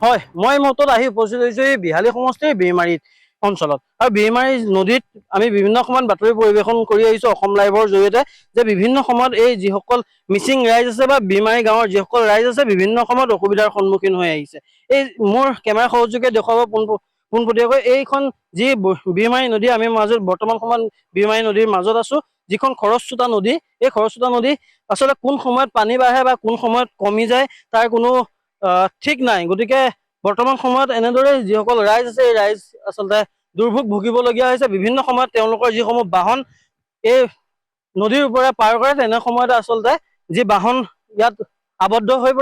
হয়, মই মতত আহি উপস্থিত হৈছোঁ এই বিহালী সমষ্টিৰ বিৰমাৰী অঞ্চলত। আৰু বিৰমাৰী নদীত আমি বিভিন্ন সময়ত বাতৰি পৰিৱেশন কৰি আহিছোঁ অসম লাইভৰ জৰিয়তে, যে বিভিন্ন সময়ত এই যিসকল মিচিং ৰাইজ আছে বা বিৰমাৰী গাঁৱৰ যিসকল ৰাইজ আছে বিভিন্ন সময়ত অসুবিধাৰ সন্মুখীন হৈ আহিছে। এই মোৰ কেমেৰা সহযোগে দেখুৱাব পোনপটীয়াকৈ এইখন যি বিৰমাৰী নদী, আমি মাজত বৰ্তমান সময়ত বিৰমাৰী নদীৰ মাজত আছোঁ, যিখন খৰস্ৰোতা নদী। এই খৰস্ৰোতা নদী আচলতে কোন সময়ত পানী বাঢ়ে বা কোন সময়ত কমি যায় তাৰ কোনো ঠিক নাই। গতিকে বৰ্তমান সময়ত এনেদৰে যিসকল ৰাইজ আছে এই ৰাইজ আচলতে দুৰ্ভোগ ভুগিবলগীয়া হৈছে। বিভিন্ন সময়ত তেওঁলোকৰ যিসমূহ বাহন এই নদীৰ ওপৰে পাৰ কৰে, তেনে সময়তে আচলতে যি বাহন ইয়াত আবদ্ধ হৈ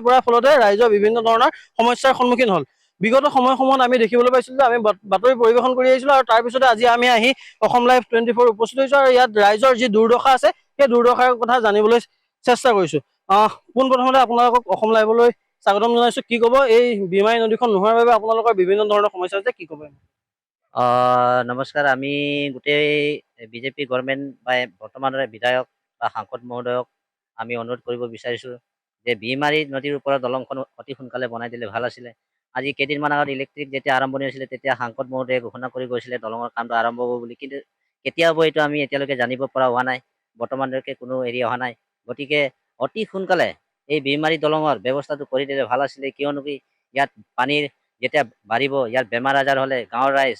পৰাৰ ফলতে ৰাইজৰ বিভিন্ন ধৰণৰ সমস্যাৰ সন্মুখীন হ'ল। বিগত সময়সমূহত আমি দেখিবলৈ পাইছিলোঁ যে আমি বাতৰি পৰিৱেশন কৰি আহিছিলোঁ, আৰু তাৰপিছতে আজি আমি আহি অসম লাইভ 24 উপস্থিত হৈছোঁ, আৰু ইয়াত ৰাইজৰ যি দুৰ্দশা আছে সেই দুৰ্দশাৰ কথা জানিবলৈ চেষ্টা কৰিছোঁ। পোনপ্ৰথমতে আপোনালোকক অসম লাইভলৈ স্বাগতম জনাইছোঁ। কি ক'ব, এই বিৰমাৰী নদীখন নোহোৱাৰ বাবে আপোনালোকৰ বিভিন্ন ধৰণৰ সমস্যা হৈছে, কি ক'ব? নমস্কাৰ। আমি গোটেই বিজেপি গভৰ্ণমেণ্ট বা বৰ্তমানৰ বিধায়ক বা সাংসদ মহোদয়ক আমি অনুৰোধ কৰিব বিচাৰিছোঁ যে বিৰমাৰী নদীৰ ওপৰত দলংখন অতি সোনকালে বনাই দিলে ভাল আছিলে। আজি কেইদিনমান আগত ইলেক্ট্ৰিক যেতিয়া আৰম্ভণি হৈছিলে তেতিয়া সাংসদ মহোদয়ে ঘোষণা কৰি গৈছিলে দলঙৰ কামটো আৰম্ভ হ'ব বুলি, কিন্তু কেতিয়া হ'ব এইটো আমি এতিয়ালৈকে জানিব পৰা হোৱা নাই। বৰ্তমানলৈকে কোনো এৰি অহা নাই। গতিকে অতি সোনকালে এই বিৰমাৰী দলঙৰ ব্যৱস্থাটো কৰি দিলে ভাল আছিলে, কিয়নো কি ইয়াত পানীৰ যেতিয়া বাঢ়িব, ইয়াত বেমাৰ আজাৰ হ'লে গাঁৱৰ ৰাইজ,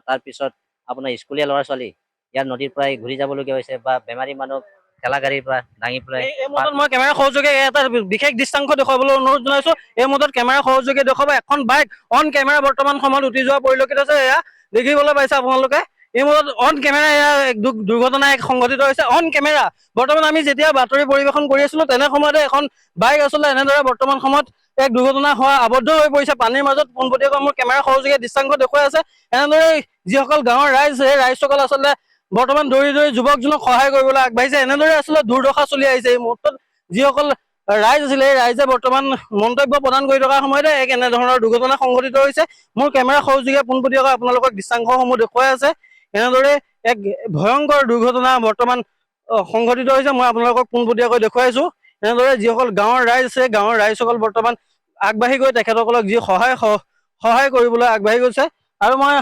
তাৰপিছত আপোনাৰ স্কুলীয়া ল'ৰা ছোৱালী ইয়াৰ নদীৰ পৰাই ঘূৰি যাবলগীয়া হৈছে, বা বেমাৰী মানুহ ঠেলা গাড়ীৰ পৰা দাঙি পেলাই। এই মুহূৰ্তত মই কেমেৰা সহযোগে এটা বিশেষ দৃশ্যাংশ দেখুৱাবলৈ অনুৰোধ জনাইছোঁ। এই মুহূৰ্তত কেমেৰা সহযোগে দেখুৱাব এখন বাইক অন কেমেৰা বৰ্তমান সময়ত উঠি যোৱা পৰিলক্ষিত হৈছে। এয়া দেখিবলৈ পাইছে আপোনালোকে। এই মুহূৰ্তত অন কেমেৰা এয়া দুৰ্ঘটনা সংঘটিত হৈছে অন কেমেৰা। বৰ্তমান আমি যেতিয়া বাতৰি পৰিৱেশন কৰি আছিলোঁ তেনে সময়তে এখন বাইক আচলতে এনেদৰে বৰ্তমান সময়ত এক দুৰ্ঘটনা হোৱা আবদ্ধ হৈ পৰিছে পানীৰ মাজত। পোনপটীয়াকৈ মোৰ কেমেৰা সহযোগে দৃশ্যাংশ দেখুৱাই আছে। এনেদৰে যিসকল গাঁৱৰ ৰাইজ, সেই ৰাইজসকল আচলতে বৰ্তমান দৌৰি যুৱকজনক সহায় কৰিবলৈ আগবাঢ়িছে। এনেদৰে আচলতে দুৰ্দশা চলি আহিছে। এই মুহূৰ্তত যিসকল ৰাইজ আছিলে এই ৰাইজে বৰ্তমান মন্তব্য প্ৰদান কৰি থকাৰ সময়তে এক এনেধৰণৰ দুৰ্ঘটনা সংঘটিত হৈছে। মোৰ কেমেৰা সহযোগে পোনপটীয়াকৈ আপোনালোকক দৃশ্যাংশসমূহ দেখুৱাই আছে। এনেদৰে এক ভয়ংকৰ দুৰ্ঘটনা বৰ্তমান সংঘটিত হৈছে, মই আপোনালোকক পোনপটীয়াকৈ দেখুৱাইছোঁ। এনেদৰে যিসকল গাঁৱৰ ৰাইজ আছে, গাঁৱৰ ৰাইজসকল বৰ্তমান আগবাঢ়ি গৈ তেখেতসকলক যি সহায় কৰিবলৈ আগবাঢ়ি গৈছে। আৰু মই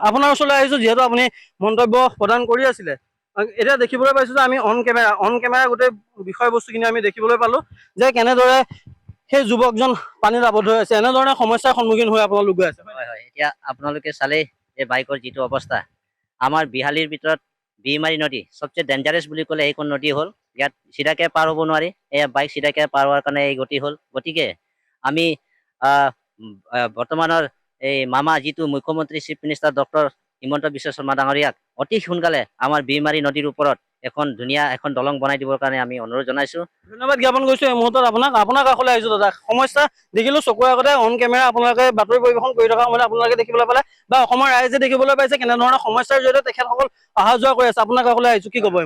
আপোনাৰ ওচৰলৈ আহিছোঁ যিহেতু আপুনি মন্তব্য প্ৰদান কৰি আছিলে। এতিয়া দেখিবলৈ পাইছোঁ যে আমি অন কেমেৰা গোটেই বিষয়বস্তুখিনি আমি দেখিবলৈ পালোঁ যে কেনেদৰে সেই যুৱকজন পানীত আবদ্ধ হৈ আছে। এনেধৰণে সমস্যাৰ সন্মুখীন হৈ আপোনালোক গৈ আছে। হয় হয়, এতিয়া আপোনালোকে চালেই যে বাইকৰ যিটো অৱস্থা। আমাৰ বিহালীৰ ভিতৰত বিৰমাৰী নদী চবচে ডেঞ্জাৰাছ বুলি ক'লে এইখন নদী হ'ল। ইয়াত চিধাকে পাৰ হ'ব নোৱাৰি, এয়া বাইক চিধাকে পাৰ হোৱাৰ কাৰণে এই গতি হ'ল। গতিকে আমি বৰ্তমানৰ এই মামা যিটো মুখ্যমন্ত্ৰী chief minister doctor Himanta Biswa Sarma ডাঙৰীয়াক অতি সোনকালে আমাৰ বিৰমাৰী নদীৰ ওপৰত এখন ধুনীয়া এখন দলং বনাই দিবৰ কাৰণে আমি অনুৰোধ জনাইছোঁ। ধন্যবাদ জ্ঞাপন কৰিছোঁ। এই মুহূৰ্তত আপোনাৰ কাষলৈ আহিছোঁ দাদা। সমস্যা দেখিলোঁ চকুৰ আগতে অন কেমেৰা আপোনালোকে বাতৰি পৰিৱেশন কৰি থকা সময়ত আপোনালোকে দেখিবলৈ পালে বা অসমৰ ৰাইজে দেখিবলৈ পাইছে কেনেধৰণৰ সমস্যাৰ জৰিয়তে তেখেতসকল অহা যোৱা কৰি আছে। আপোনাৰ কাষলৈ আহিছোঁ, কি ক'ব?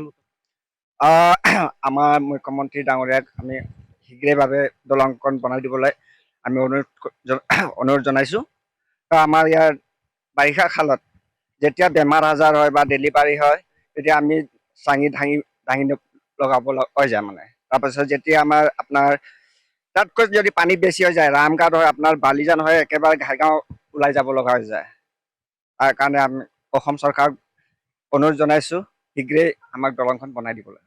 আমাৰ মুখ্যমন্ত্ৰী ডাঙৰীয়াক আমি শীঘ্ৰেভাৱে দলংখন বনাই দিবলৈ আমি অনুৰোধ জনাইছোঁ। আমাৰ ইয়াৰ বাৰিষা কালত যেতিয়া বেমাৰ আজাৰ হয় বা ডেলিভাৰী হয় তেতিয়া আমি চাঙি দাঙি লগাব হৈ যায় মানে। তাৰপাছত যেতিয়া আমাৰ আপোনাৰ তাতকৈ যদি পানী বেছি হৈ যায়, ৰামঘাট হয়, আপোনাৰ বালিজান হয়, একেবাৰে ঘাইগাঁও ওলাই যাব লগা হৈ যায়। তাৰ কাৰণে আমি অসম চৰকাৰক অনুৰোধ জনাইছোঁ শীঘ্ৰেই আমাক দলংখন বনাই দিবলৈ।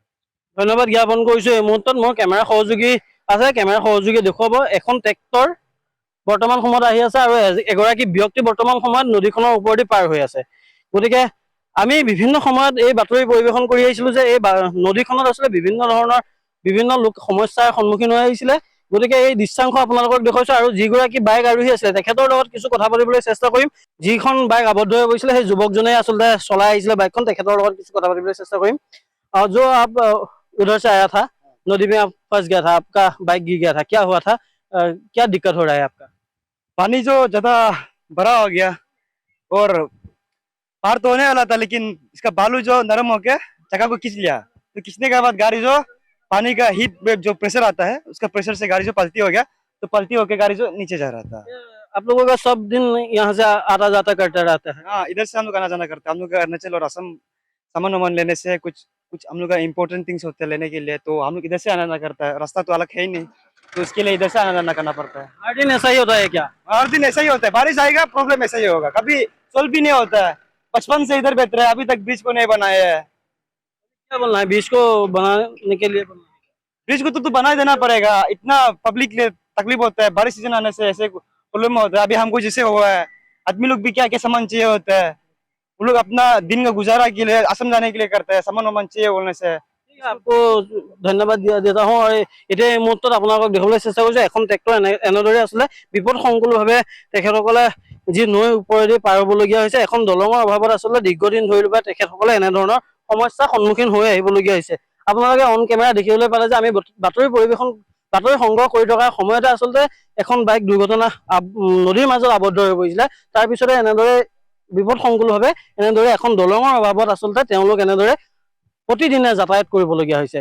ধন্যবাদ জ্ঞাপন কৰিছোঁ। এই মুহূৰ্তত মোৰ কেমেৰা সহযোগী আছে, কেমেৰা সহযোগী দেখুৱাব এখন ট্ৰেক্টৰ বৰ্তমান সময়ত আহি আছে আৰু এগৰাকী ব্যক্তি বৰ্তমান সময়ত নদীখনৰ ওপৰেদি পাৰ হৈ আছে। গতিকে আমি বিভিন্ন সময়ত এই বাতৰি পৰিৱেশন কৰি আহিছিলোঁ যে এই নদীখনত আচলতে বিভিন্ন লোক সমস্যাৰ সন্মুখীন হৈ আহিছিলে। গতিকে এই দৃশ্যাংশ আপোনালোকক দেখুৱাইছোঁ। আৰু যিগৰাকী বাইক আৰোহী আছিলে তেখেতৰ লগত কিছু কথা পাতিবলৈ চেষ্টা কৰিম। যিখন বাইক আবদ্ধ হৈ পৰিছিলে সেই যুৱকজনে আচলতে চলাই আহিছিলে বাইকখন, তেখেতৰ লগত কিছু কথা পাতিবলৈ চেষ্টা কৰিম। जो आप उधर से आया था, नदी में आप फंस गया था, आपका बाइक गिर गया था, क्या हुआ था? क्या दिक्कत हो रहा है आपका? पानी जो ज्यादा बड़ा हो गया और पार तो होने वाला था, लेकिन इसका बालू जो नरम होके जगह को खींच लिया। तो खींचने के बाद गाड़ी जो पानी का हीट जो प्रेशर आता है उसका प्रेशर से गाड़ी जो पलटी हो गया, तो पलटी होके गाड़ी जो नीचे जा रहा था। आप लोगों का सब दिन यहाँ से आता जाता करता रहता है? हाँ, इधर से हम लोग आना जाना करते हैं। हम लोग का अरुणाचल और असम सामान वामान लेने से कुछ कुछ हम लोग का इम्पोर्टेंट थिंग्स होते हैं लेने के लिए, तो हम लोग इधर से आना जाना करता है। रास्ता तो अलग है ही नहीं। तो उसके लिए इधर से आना जाना करना पड़ता है। हर दिन ऐसा ही होता है क्या? हर दिन ऐसा ही होता है, बारिश आएगा प्रॉब्लम ऐसा ही होगा, कभी सोल्व भी नहीं होता है। बचपन से इधर बेहतर है, अभी तक ब्रिज को नहीं बनाया है। क्या बोलना है बीच को बनाने के लिए? ब्रिज को तो बना ही देना पड़ेगा, इतना पब्लिक लिए तकलीफ होता है, बारिश सीजन आने से ऐसे प्रॉब्लम होता है। अभी हमको जैसे हुआ है, आदमी लोग भी क्या क्या सामान चाहिए होता है, वो लोग अपना दिन का गुजारा के लिए असम जाने के लिए करते हैं, सामान वामान चाहिए बोलने से। आपको ধন্যবাদ দেতা হওঁ আৰু এতিয়া এই মুহূৰ্তত আপোনালোকক দেখাবলৈ চেষ্টা কৰিছো এখন ট্ৰেক্টৰ এনেদৰে আছিলে বিপদ সংকুলভাৱে তেখেতসকলে যি নৈ ওপৰেদি পাৰ হ'বলগীয়া হৈছে। এখন দলঙৰ অভাৱত আচলতে দীৰ্ঘদিন ধৰি লোৱা তেখেতসকলে এনেধৰণৰ সমস্যাৰ সন্মুখীন হৈ আহিবলগীয়া হৈছে। আপোনালোকে অন কেমেৰা দেখিবলৈ পালে যে আমি বাতৰি সংগ্ৰহ কৰি থকাৰ সময়তে আচলতে এখন বাইক দুৰ্ঘটনা নদীৰ মাজত আবদ্ধ হৈ পৰিছিলে। তাৰপিছতে এনেদৰে বিপদ সংকুলভাৱে এনেদৰে এখন দলঙৰ অভাৱত আচলতে তেওঁলোক এনেদৰে প্ৰতিদিনে যাতায়াত কৰিবলগীয়া হৈছে।